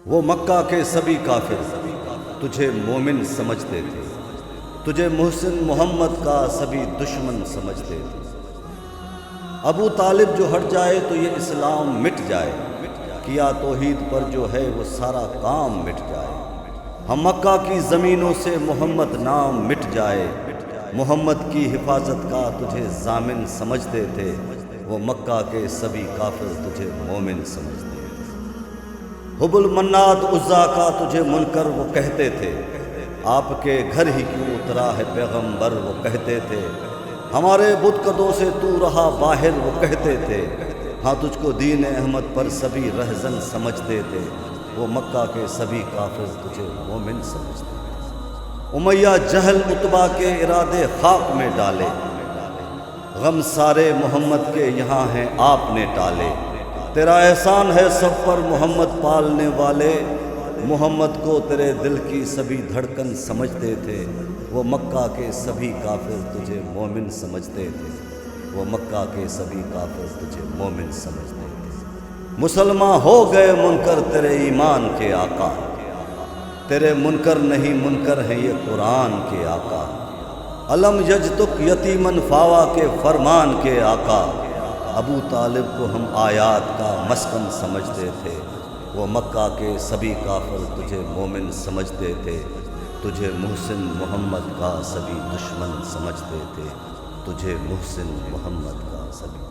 وہ مکہ کے سبھی کافر تجھے مومن سمجھتے تھے، تجھے محسن محمد کا سبھی دشمن سمجھتے تھے۔ ابو طالب جو ہٹ جائے تو یہ اسلام مٹ جائے، کیا توحید پر جو ہے وہ سارا کام مٹ جائے۔ ہم مکہ کی زمینوں سے محمد نام مٹ جائے، محمد کی حفاظت کا تجھے ضامن سمجھتے تھے، وہ مکہ کے سبھی کافر تجھے مومن سمجھتے تھے۔ حب المنات عزا کا تجھے منکر وہ کہتے تھے، آپ کے گھر ہی کیوں اترا ہے پیغمبر وہ کہتے تھے۔ ہمارے بت قدوں سے تو رہا باہر وہ کہتے تھے، ہاں تجھ کو دین احمد پر سبھی رہزن سمجھتے تھے، وہ مکہ کے سبھی کافر تجھے مومن سمجھتے تھے۔ امیہ جہل اتبا کے ارادے خاک میں ڈالے، غم سارے محمد کے یہاں ہیں آپ نے ٹالے۔ تیرا احسان ہے سب پر محمد پالنے والے، محمد کو تیرے دل کی سبھی دھڑکن سمجھتے تھے، وہ مکہ کے سبھی کافر تجھے مومن سمجھتے تھے، وہ مکہ کے سبھی کافر تجھے مومن سمجھتے تھے۔ مسلمان ہو گئے منکر تیرے ایمان کے آقا، تیرے منکر نہیں منکر ہیں یہ قرآن کے آقا۔ علم یجتک یتیمن فاوا کے فرمان کے آقا، ابو طالب کو ہم آیات کا مسکن سمجھتے تھے، وہ مکہ کے سبھی کافر تجھے مومن سمجھتے تھے، تجھے محسن محمد کا سبھی دشمن سمجھتے تھے، تجھے محسن محمد کا سبھی